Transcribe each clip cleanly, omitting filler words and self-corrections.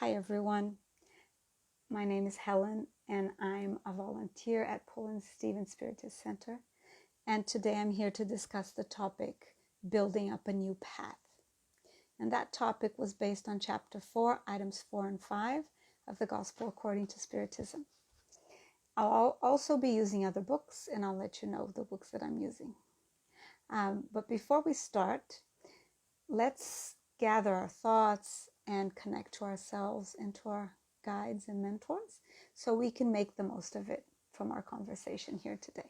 Hi everyone, my name is Helen and I'm a volunteer at Poland Stephen Spiritist Center, and today I'm here to discuss the topic building up a new path. And that topic was based on chapter 4, items 4 and 5 of the Gospel According to Spiritism. I'll also be using other books and I'll let you know the books that I'm using. But before we start, let's gather our thoughts and connect to ourselves and to our guides and mentors so we can make the most of it from our conversation here today.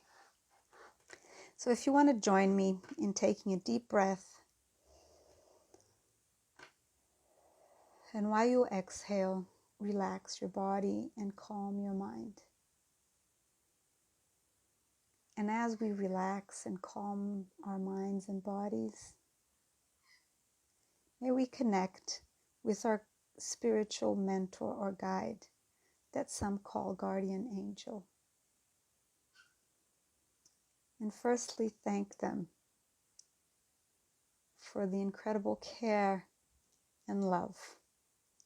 So if you want to join me in taking a deep breath, and while you exhale, relax your body and calm your mind. And as we relax and calm our minds and bodies, may we connect with our spiritual mentor or guide that some call guardian angel. And firstly, thank them for the incredible care and love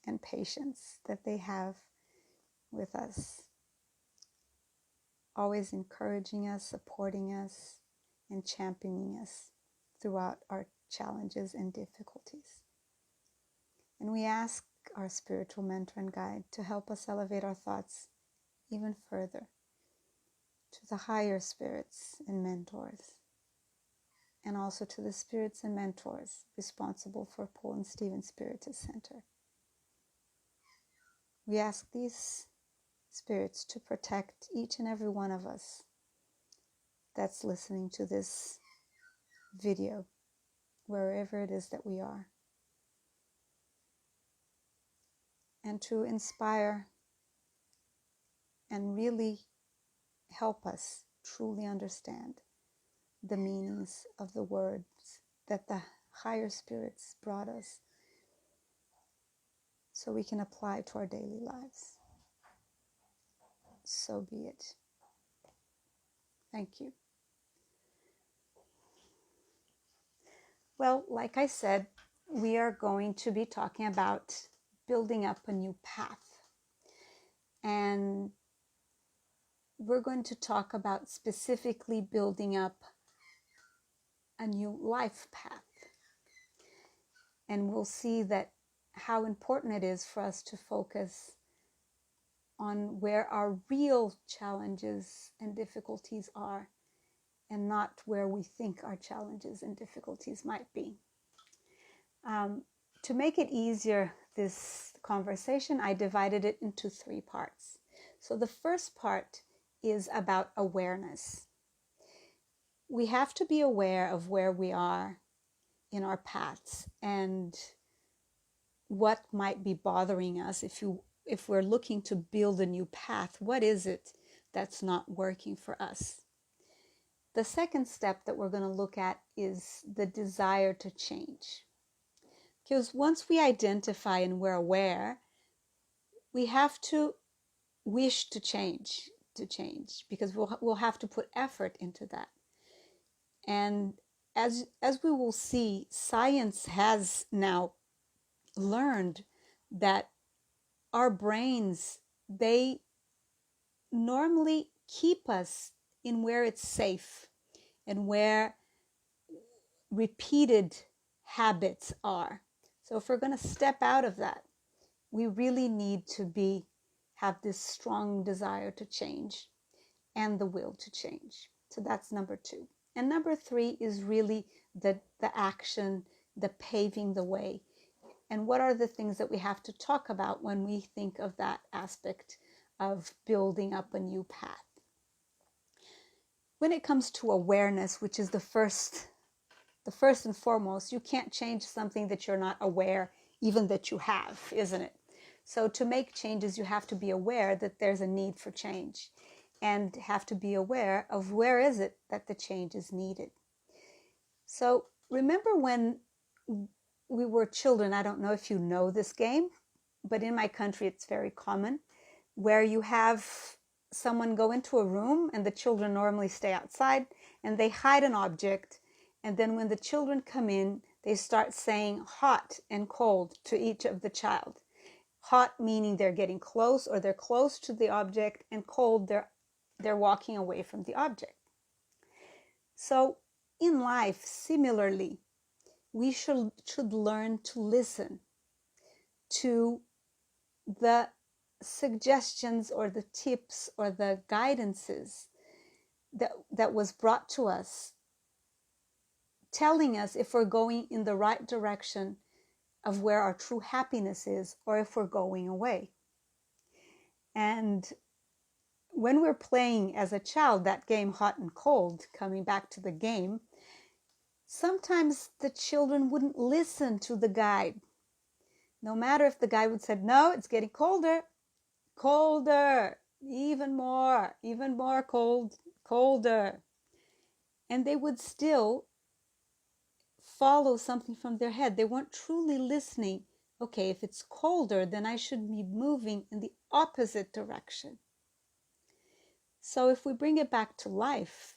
and patience that they have with us, always encouraging us, supporting us, and championing us throughout our challenges and difficulties. And we ask our spiritual mentor and guide to help us elevate our thoughts even further to the higher spirits and mentors, and also to the spirits and mentors responsible for Poland Stephen Spiritist Center. We ask these spirits to protect each and every one of us that's listening to this video, wherever it is that we are, and to inspire and really help us truly understand the meanings of the words that the higher spirits brought us so we can apply to our daily lives. So be it. Thank you. Well, like I said, we are going to be talking about building up a new path. And we're going to talk about specifically building up a new life path. And we'll see that how important it is for us to focus on where our real challenges and difficulties are, and not where we think our challenges and difficulties might be. To make it easier, this conversation, I divided it into 3 parts. So the first part is about awareness. We have to be aware of where we are in our paths and what might be bothering us. If we're looking to build a new path, what is it that's not working for us? The second step that we're going to look at is the desire to change. Because once we identify and we're aware, we have to wish to change, because we'll have to put effort into that. And as we will see, science has now learned that our brains, they normally keep us in where it's safe and where repeated habits are. So if we're going to step out of that, we really need to have this strong desire to change and the will to change. So that's number 2. And number 3 is really the action, the paving the way. And what are the things that we have to talk about when we think of that aspect of building up a new path? When it comes to awareness, which is the first and foremost, you can't change something that you're not aware even that you have, isn't it? So to make changes, you have to be aware that there's a need for change, and have to be aware of where is it that the change is needed. So remember when we were children, I don't know if you know this game, but in my country it's very common, where you have someone go into a room and the children normally stay outside and they hide an object, and then when the children come in, they start saying hot and cold to each of the child. Hot meaning they're getting close or they're close to the object, and cold, they're walking away from the object. So in life, similarly, we should learn to listen to the suggestions or the tips or the guidances that was brought to us, telling us if we're going in the right direction of where our true happiness is, or if we're going away. And when we're playing as a child that game Hot and Cold, coming back to the game, sometimes the children wouldn't listen to the guide. No matter if the guide would say, no, it's getting colder, colder, even more cold, colder. And they would still follow something from their head. They weren't truly listening. Okay, if it's colder, then I should be moving in the opposite direction. So if we bring it back to life,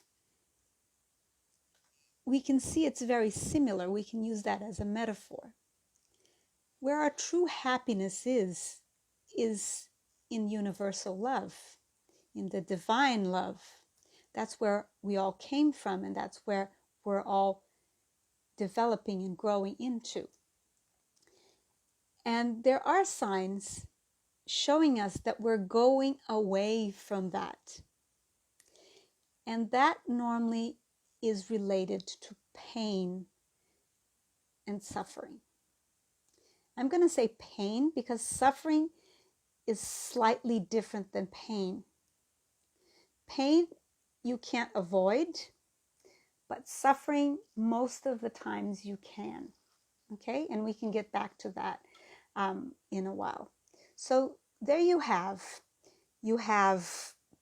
we can see it's very similar. We can use that as a metaphor. Where our true happiness is in universal love, in the divine love. That's where we all came from, and that's where we're all developing and growing into. And there are signs showing us that we're going away from that. And that normally is related to pain and suffering. I'm going to say pain because suffering is slightly different than pain. Pain you can't avoid, but suffering most of the times you can. Okay, and we can get back to that in a while. So there you have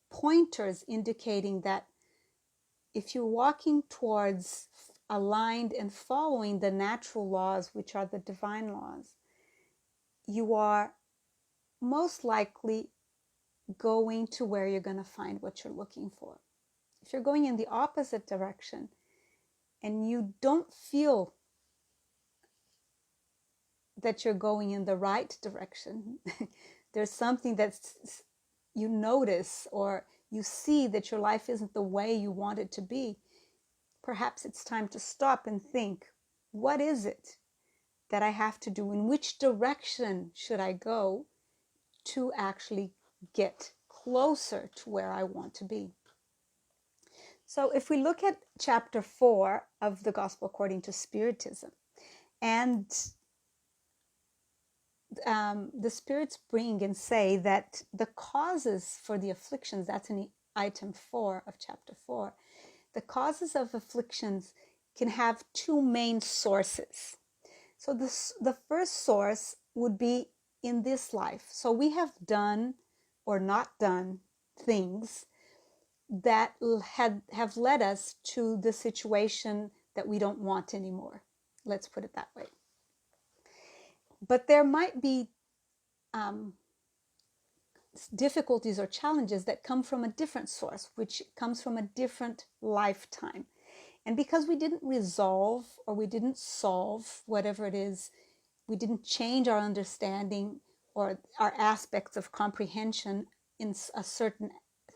pointers indicating that if you're walking towards aligned and following the natural laws, which are the divine laws, you are most likely going to where you're going to find what you're looking for. If you're going in the opposite direction and you don't feel that you're going in the right direction, there's something that's you notice or you see that your life isn't the way you want it to be, perhaps it's time to stop and think, what is it that I have to do? In which direction should I go to actually get closer to where I want to be? So if we look at chapter 4 of the Gospel According to Spiritism, and the spirits bring and say that the causes for the afflictions, that's in item 4 of chapter 4, the causes of afflictions can have two main sources. So the first source would be in this life. So we have done or not done things that have led us to the situation that we don't want anymore. Let's put it that way. But there might be difficulties or challenges that come from a different source, which comes from a different lifetime. And because we didn't resolve or we didn't solve whatever it is, we didn't change our understanding or our aspects of comprehension in a certain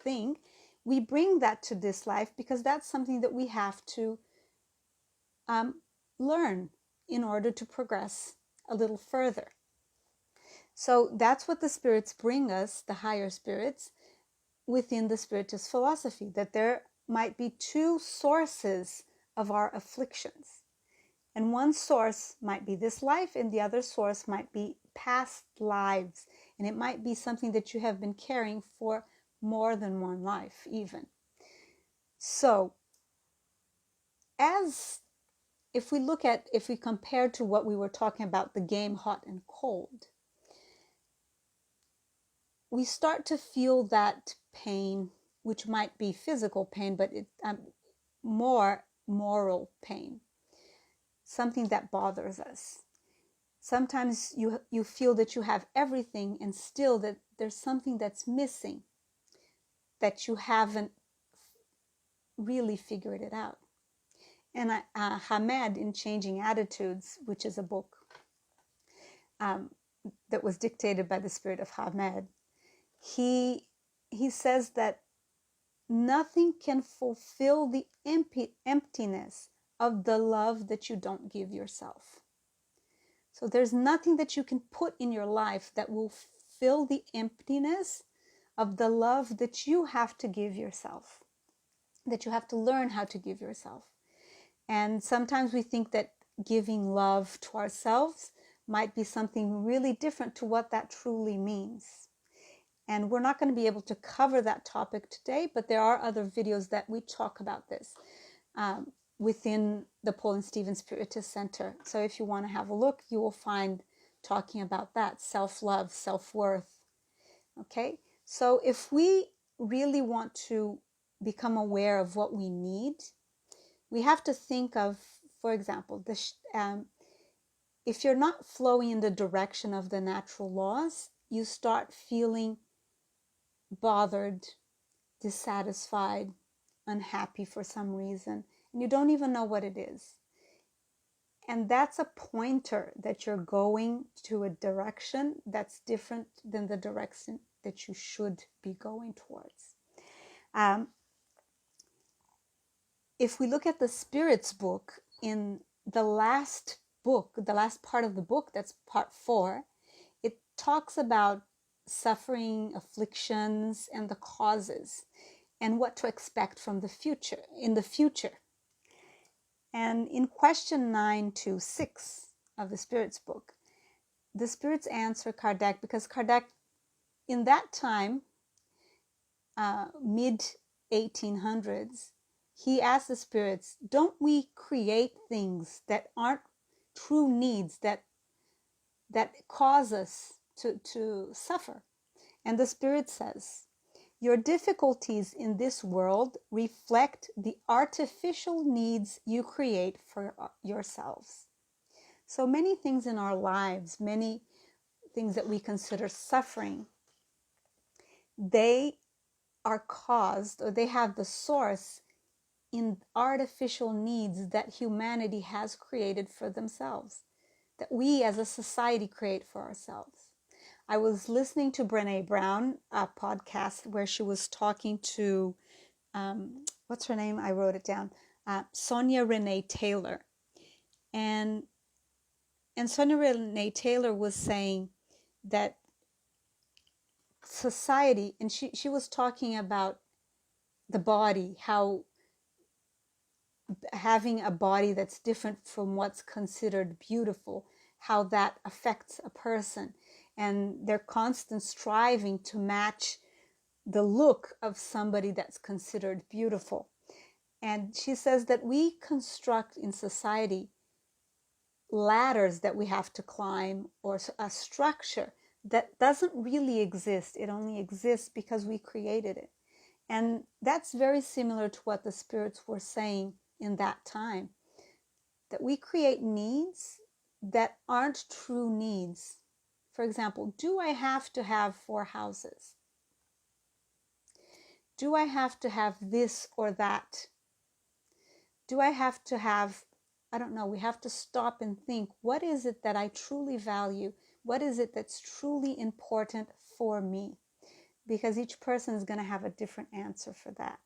thing, we bring that to this life because that's something that we have to learn in order to progress a little further. So that's what the spirits bring us, the higher spirits, within the Spiritist philosophy, that there might be two sources of our afflictions. And one source might be this life, and the other source might be past lives. And it might be something that you have been carrying for more than one life, even. So, if we compare to what we were talking about, the game Hot and Cold, we start to feel that pain, which might be physical pain, but more moral pain, something that bothers us. Sometimes you feel that you have everything and still that there's something that's missing, that you haven't really figured it out. And Hamed, in Changing Attitudes, which is a book that was dictated by the spirit of Hamed, he says that nothing can fulfill the emptiness of the love that you don't give yourself. So there's nothing that you can put in your life that will fill the emptiness of the love that you have to give yourself, that you have to learn how to give yourself. And sometimes we think that giving love to ourselves might be something really different to what that truly means. And we're not going to be able to cover that topic today, but there are other videos that we talk about this within the Paul and Stephen Spiritist Center. So if you want to have a look, you will find talking about that, self-love, self-worth. Okay, so if we really want to become aware of what we need, we have to think of, for example, if you're not flowing in the direction of the natural laws, you start feeling bothered, dissatisfied, unhappy for some reason, and you don't even know what it is. And that's a pointer that you're going to a direction that's different than the direction that you should be going towards. If we look at the Spirit's book, in the last book, the last part of the book, that's part 4, it talks about suffering, afflictions, and the causes, and what to expect from the future, in the future. And in question 926 of the Spirit's book, the Spirits answer Kardec, because Kardec, in that time, mid-1800s, he asked the Spirits, don't we create things that aren't true needs, that cause us to suffer? And the Spirit says, your difficulties in this world reflect the artificial needs you create for yourselves. So many things in our lives, many things that we consider suffering, they are caused, or they have the source in artificial needs that humanity has created for themselves, that we as a society create for ourselves. I was listening to Brené Brown, a podcast where she was talking to, what's her name? I wrote it down. Sonia Renee Taylor. And Sonia Renee Taylor was saying that society, and she was talking about the body, how having a body that's different from what's considered beautiful, how that affects a person, and their constant striving to match the look of somebody that's considered beautiful. And she says that we construct in society ladders that we have to climb, or a structure that doesn't really exist. It only exists because we created it. And that's very similar to what the Spirits were saying in that time, that we create needs that aren't true needs. For example, do I have to have 4 houses? Do I have to have this or that? Do I have to have, I don't know, we have to stop and think, what is it that I truly value? What is it that's truly important for me? Because each person is going to have a different answer for that.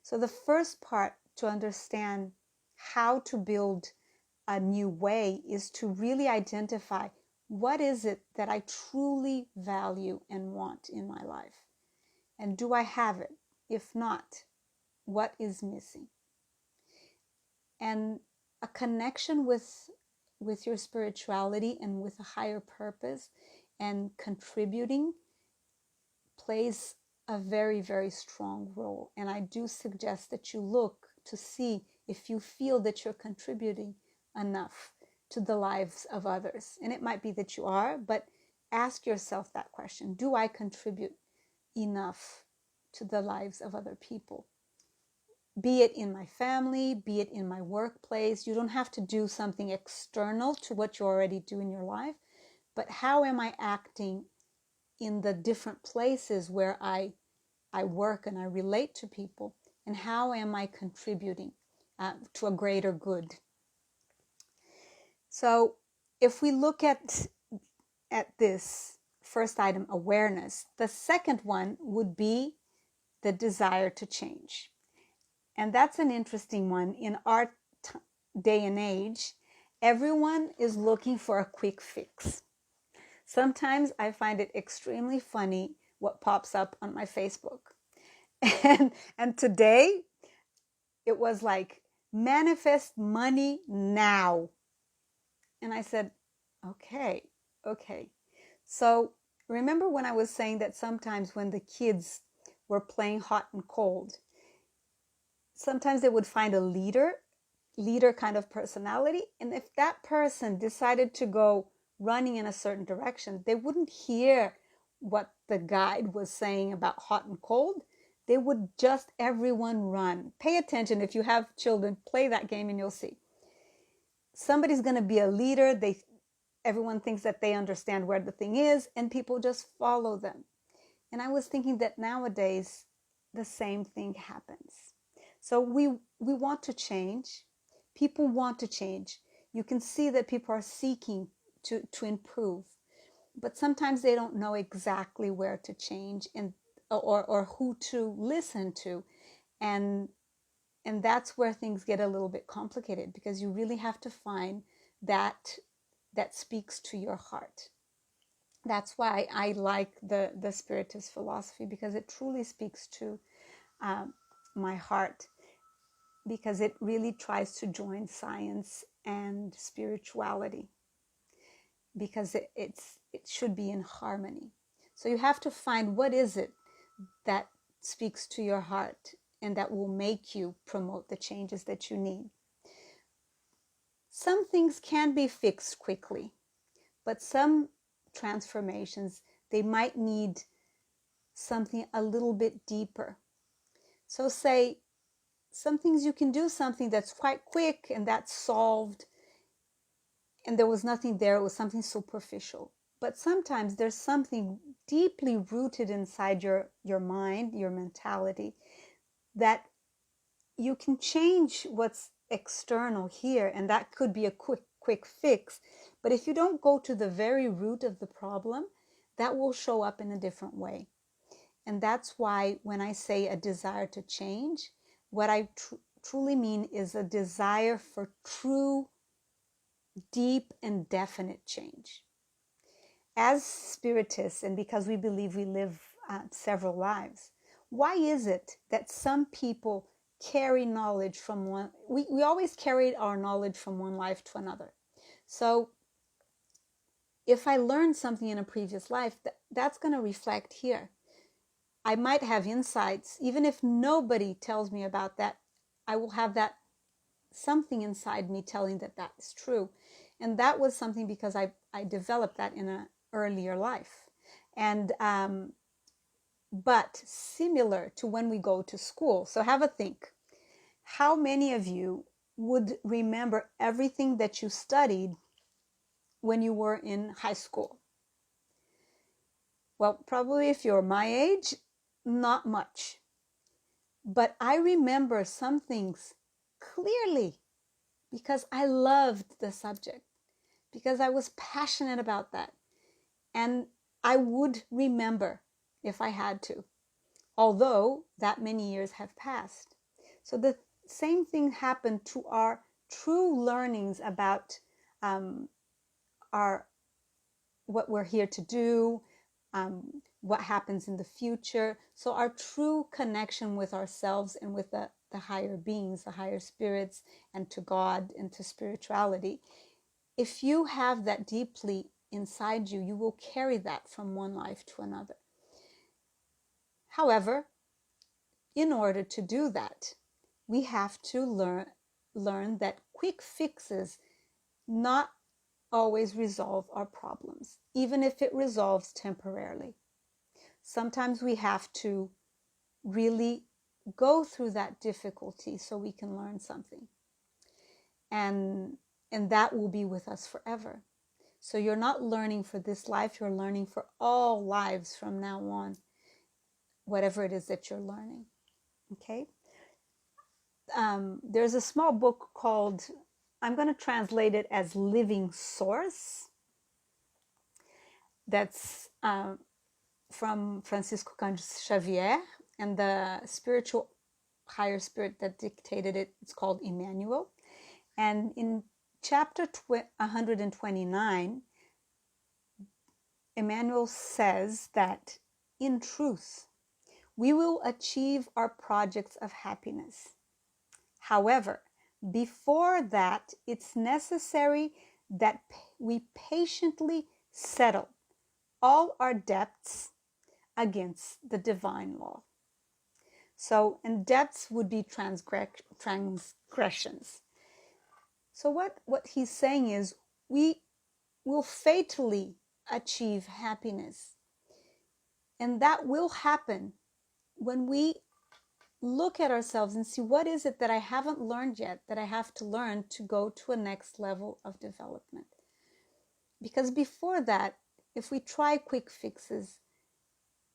So the first part to understand how to build a new way is to really identify, what is it that I truly value and want in my life? And do I have it? If not, what is missing? And a connection with your spirituality and with a higher purpose and contributing plays a very, very strong role. And I do suggest that you look to see if you feel that you're contributing enough to the lives of others. And it might be that you are, but ask yourself that question. Do I contribute enough to the lives of other people? Be it in my family, be it in my workplace. You don't have to do something external to what you already do in your life, but how am I acting in the different places where I work and I relate to people, and how am I contributing to a greater good? So if we look at at this first item, awareness, the second one would be the desire to change. And that's an interesting one. In our day and age, everyone is looking for a quick fix. Sometimes I find it extremely funny what pops up on my Facebook. And today it was like, manifest money now. And I said, okay. So remember when I was saying that sometimes when the kids were playing hot and cold, sometimes they would find a leader kind of personality. And if that person decided to go running in a certain direction, they wouldn't hear what the guide was saying about hot and cold. They would just everyone run. Pay attention. If you have children, play that game and you'll see. Somebody's going to be a leader. Everyone thinks that they understand where the thing is, and people just follow them. And I was thinking that nowadays the same thing happens. So we want to change. People want to change. You can see that people are seeking to improve, but sometimes they don't know exactly where to change or who to listen to. And that's where things get a little bit complicated, because you really have to find that speaks to your heart. That's why I like the Spiritist philosophy, because it truly speaks to my heart, because it really tries to join science and spirituality, because it should be in harmony. So you have to find what is it that speaks to your heart and that will make you promote the changes that you need. Some things can be fixed quickly, but some transformations, they might need something a little bit deeper. So say some things you can do something that's quite quick and that's solved, and there was nothing there, it was something superficial. But sometimes there's something deeply rooted inside your mind, your mentality, that you can change what's external here, and that could be a quick fix. But if you don't go to the very root of the problem, that will show up in a different way. And that's why when I say a desire to change, what I truly mean is a desire for true, deep, and definite change. As Spiritists, and because we believe we live several lives, why is it that some people carry knowledge from one? We always carry our knowledge from one life to another. So if I learned something in a previous life, that's going to reflect here. I might have insights, even if nobody tells me about that, I will have that something inside me telling that is true. And that was something because I developed that in an earlier life. And but similar to when we go to school. So have a think. How many of you would remember everything that you studied when you were in high school? Well, probably if you're my age, not much. But I remember some things clearly because I loved the subject, because I was passionate about that. And I would remember if I had to, although that many years have passed. So the same thing happened to our true learnings about what we're here to do, what happens in the future. So our true connection with ourselves and with the higher beings, the higher spirits, and to God and to spirituality. If you have that deeply inside you, you will carry that from one life to another. However, in order to do that, we have to learn that quick fixes not always resolve our problems, even if it resolves temporarily. Sometimes we have to really go through that difficulty so we can learn something. And that will be with us forever. So you're not learning for this life, you're learning for all lives from now on, whatever it is that you're learning. Okay? There's a small book called, I'm going to translate it as Living Source. that's from Francisco Cândido Xavier, and the spiritual higher spirit that dictated it, it's called Emmanuel. And in chapter 129, Emmanuel says that in truth, we will achieve our projects of happiness. However, before that, it's necessary that we patiently settle all our debts against the divine law. So, and debts would be transgressions. So what he's saying is we will fatally achieve happiness. And that will happen when we look at ourselves and see, what is it that I haven't learned yet that I have to learn to go to a next level of development? Because before that, if we try quick fixes,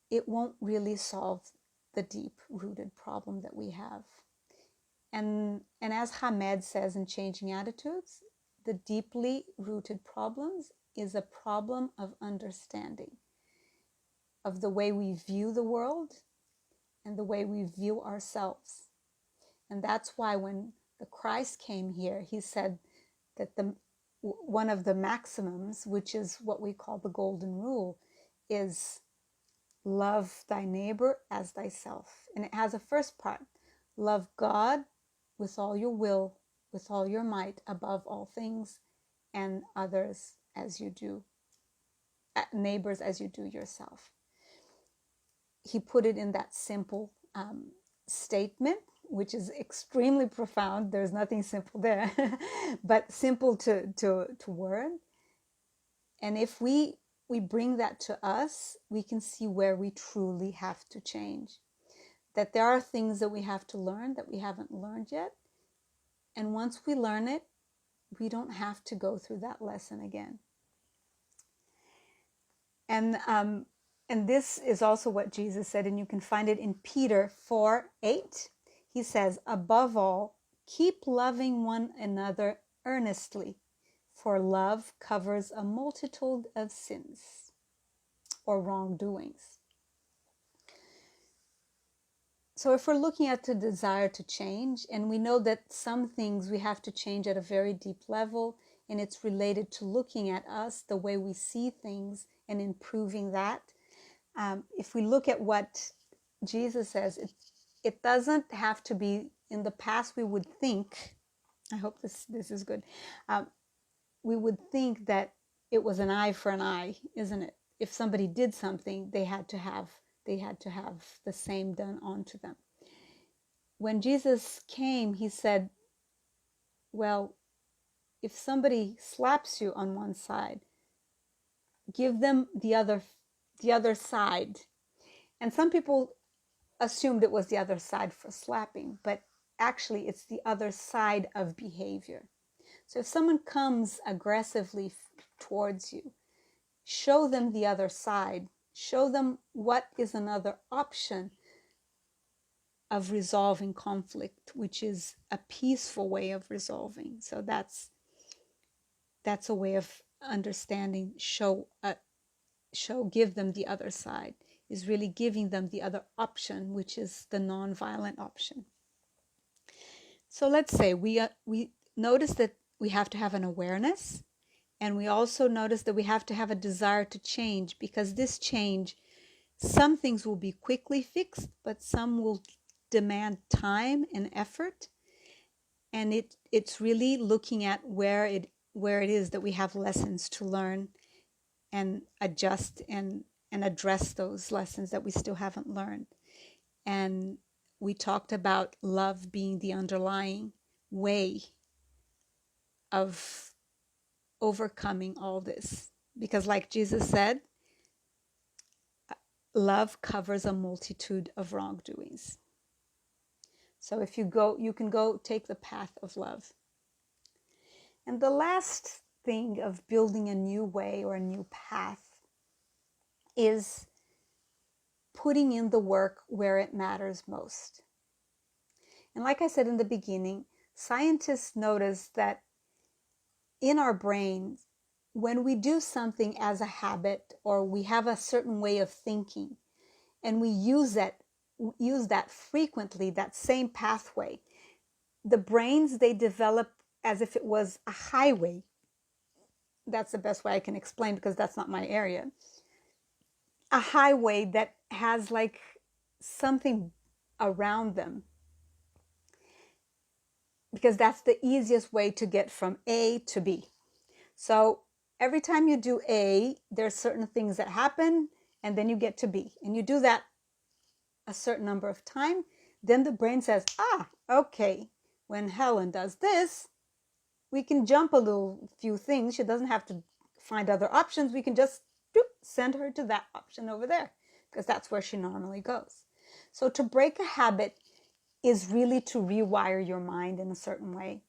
it won't really solve the deep-rooted problem that we have. And as Hamed says in Changing Attitudes, the deeply rooted problems is a problem of understanding, of the way we view the world and the way we view ourselves. And that's why when the Christ came here, he said that one of the maximums, which is what we call the golden rule, is love thy neighbor as thyself. And it has a first part, love God with all your will, with all your might, above all things, and others as you do, neighbors as you do yourself. He put it in that simple statement, which is extremely profound. There's nothing simple there, but simple to word. And if we bring that to us, we can see where we truly have to change. That there are things that we have to learn that we haven't learned yet. And once we learn it, we don't have to go through that lesson again. And this is also what Jesus said, and you can find it in Peter 4:8. He says, above all, keep loving one another earnestly, for love covers a multitude of sins or wrongdoings. So if we're looking at the desire to change, and we know that some things we have to change at a very deep level, and it's related to looking at us, the way we see things, and improving that. If we look at what Jesus says, it doesn't have to be, in the past we would think, I hope this is good, we would think that it was an eye for an eye, isn't it? If somebody did something, they had to have the same done onto them. When Jesus came, he said, well, if somebody slaps you on one side, give them the other side. And some people assumed it was the other side for slapping, but actually it's the other side of behavior. So if someone comes aggressively towards you, show them the other side. Show them what is another option of resolving conflict, which is a peaceful way of resolving. So that's a way of understanding. Give them the other side, is really giving them the other option, which is the non-violent option. So let's say we notice that we have to have an awareness, and we also notice that we have to have a desire to change, because this change, some things will be quickly fixed, but some will demand time and effort. And it's really looking at where it is that we have lessons to learn, and adjust and address those lessons that we still haven't learned. And we talked about love being the underlying way of overcoming all this. Because like Jesus said, love covers a multitude of wrongdoings. So if you can go take the path of love. And the last thing of building a new way or a new path is putting in the work where it matters most. And like I said in the beginning, scientists notice that in our brains, when we do something as a habit, or we have a certain way of thinking, and we use that frequently, that same pathway, the brains, they develop as if it was a highway. That's the best way I can explain, because that's not my area. A highway that has like something around them, because that's the easiest way to get from A to B. So every time you do A, there's certain things that happen, and then you get to B, and you do that a certain number of times. Then the brain says, okay, when Helen does this, we can jump a few things. She doesn't have to find other options. We can just send her to that option over there, because that's where she normally goes. So to break a habit is really to rewire your mind in a certain way.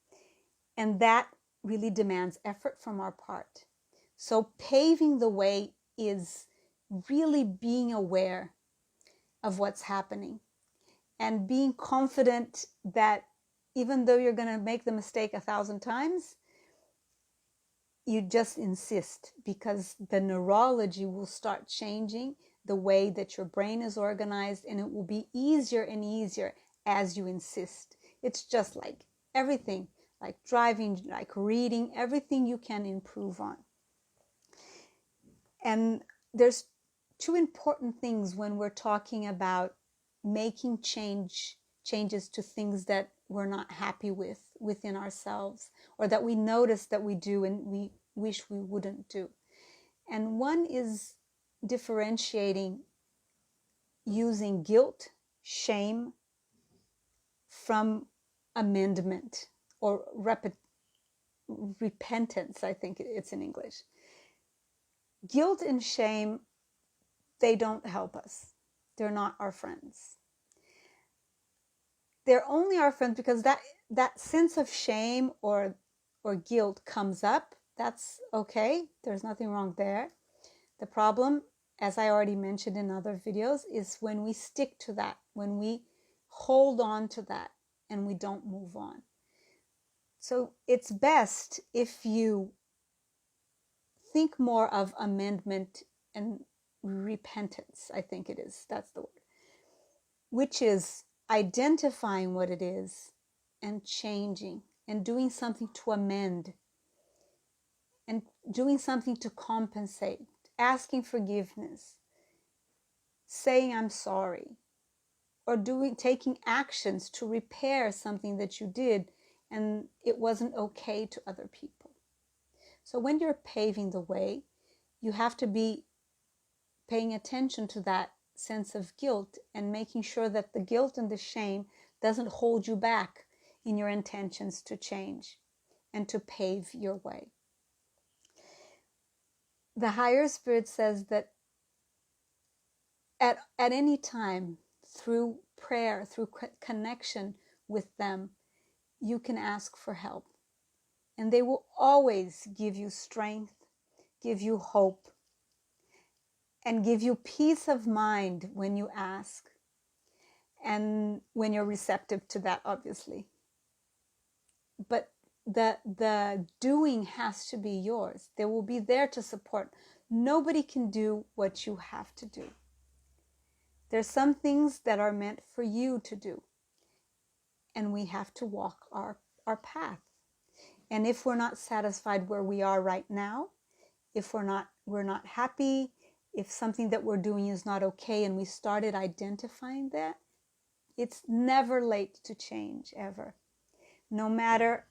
And that really demands effort from our part. So paving the way is really being aware of what's happening and being confident that even though you're going to make the mistake 1,000 times, you just insist, because the neurology will start changing, the way that your brain is organized, and it will be easier and easier as you insist. It's just like everything, like driving, like reading, everything you can improve on. And there's two important things when we're talking about making changes to things that we're not happy with within ourselves, or that we notice that we do and we wish we wouldn't do. And one is differentiating using guilt, shame from amendment, or repentance, I think it's in English. Guilt and shame, they don't help us. They're not our friends. They're only our friends because that sense of shame or guilt comes up. That's okay. There's nothing wrong there. The problem, as I already mentioned in other videos, is when we stick to that, when we hold on to that and we don't move on. So it's best if you think more of amendment and repentance, I think it is. That's the word. Which is identifying what it is and changing and doing something to amend and doing something to compensate, asking forgiveness, saying I'm sorry, or taking actions to repair something that you did and it wasn't okay to other people. So when you're paving the way, you have to be paying attention to that sense of guilt and making sure that the guilt and the shame doesn't hold you back in your intentions to change and to pave your way. The higher spirit says that at any time, through prayer, through connection with them, you can ask for help. And they will always give you strength, give you hope, and give you peace of mind when you ask. And when you're receptive to that, obviously. But the doing has to be yours. They will be there to support. Nobody can do what you have to do. There's some things that are meant for you to do. And we have to walk our path. And if we're not satisfied where we are right now, if we're not happy, if something that we're doing is not okay, and we started identifying that, it's never late to change, ever. No matter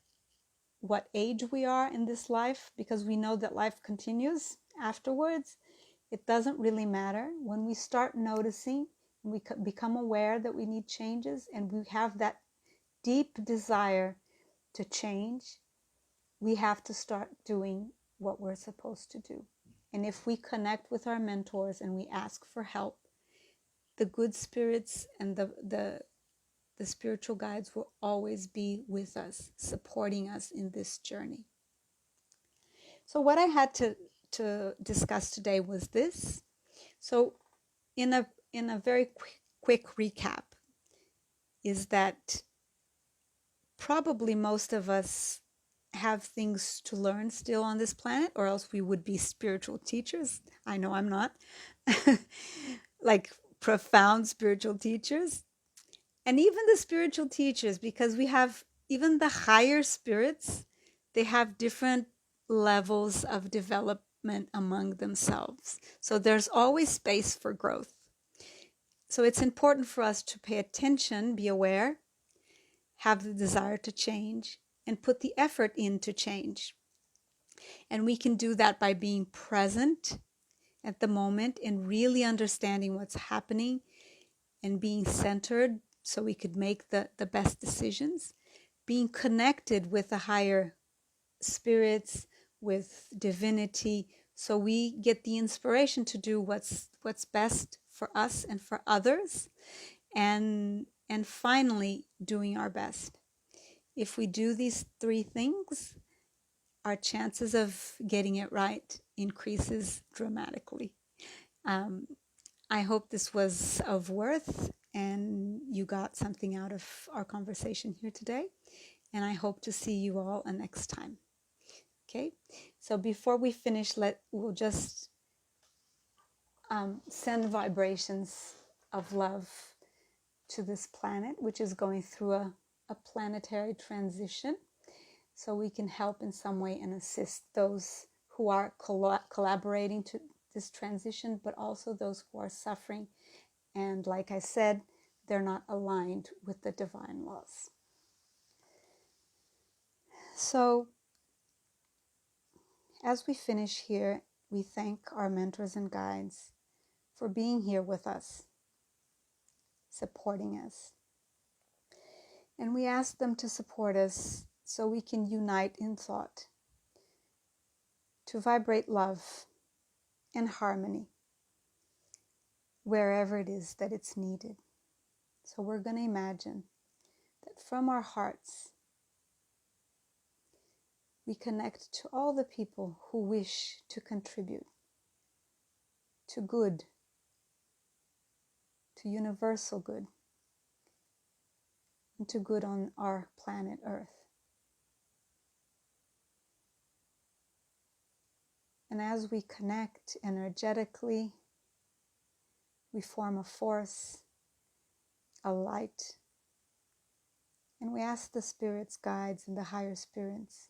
what age we are in this life, because we know that life continues afterwards, it doesn't really matter. When we start noticing, we become aware that we need changes, and we have that deep desire to change, we have to start doing what we're supposed to do. And if we connect with our mentors and we ask for help, the good spirits and the spiritual guides will always be with us, supporting us in this journey. So what I had to discuss today was this. So in a very quick recap, is that probably most of us have things to learn still on this planet, or else we would be spiritual teachers. I know I'm not. Like profound spiritual teachers. And even the spiritual teachers, because we have even the higher spirits, they have different levels of development among themselves. So there's always space for growth. So it's important for us to pay attention, be aware, have the desire to change, and put the effort in to change. And we can do that by being present at the moment and really understanding what's happening and being centered so we could make the best decisions, being connected with the higher spirits, with divinity, so we get the inspiration to do what's best for us and for others, and finally doing our best. If we do these three things, our chances of getting it right increases dramatically. I hope this was of worth and you got something out of our conversation here today. And I hope to see you all next time. Okay, so before we finish, we'll just send vibrations of love to this planet, which is going through a planetary transition. So we can help in some way and assist those who are collaborating to this transition, but also those who are suffering. And like I said, they're not aligned with the divine laws. So as we finish here, we thank our mentors and guides for being here with us, supporting us. And we ask them to support us so we can unite in thought, to vibrate love and harmony wherever it is that it's needed. So we're going to imagine that from our hearts, we connect to all the people who wish to contribute to good, to universal good, and to good on our planet Earth. And as we connect energetically, we form a force, a light, and we ask the spirits, guides, and the higher spirits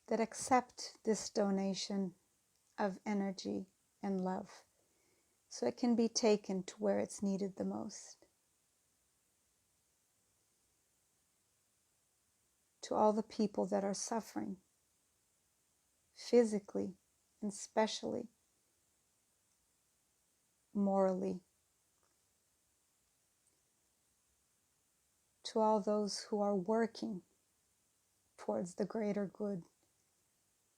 that accept this donation of energy and love so it can be taken to where it's needed the most. To all the people that are suffering, physically and especially morally. To all those who are working towards the greater good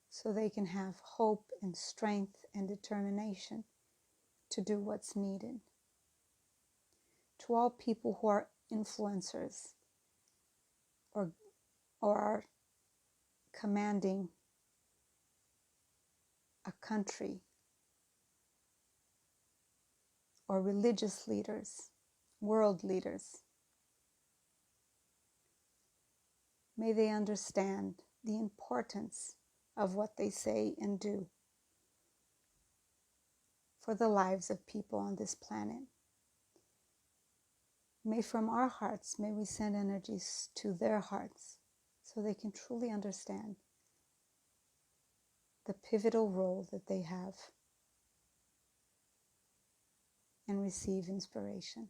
so they can have hope and strength and determination to do what's needed. To all people who are influencers or are commanding a country, or religious leaders, world leaders. May they understand the importance of what they say and do for the lives of people on this planet. May from our hearts, may we send energies to their hearts so they can truly understand the pivotal role that they have and receive inspiration.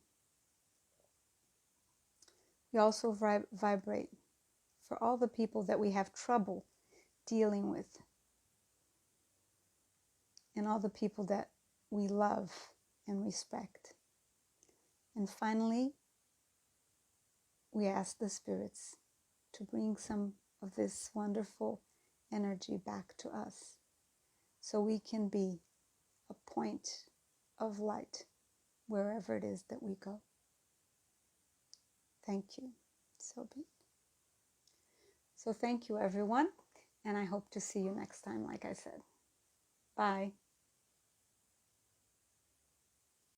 We also vibrate for all the people that we have trouble dealing with and all the people that we love and respect. And finally, we ask the spirits to bring some of this wonderful energy back to us so we can be a point of light wherever it is that we go. Thank you. So be it. So thank you, everyone, and I hope to see you next time, like I said. Bye.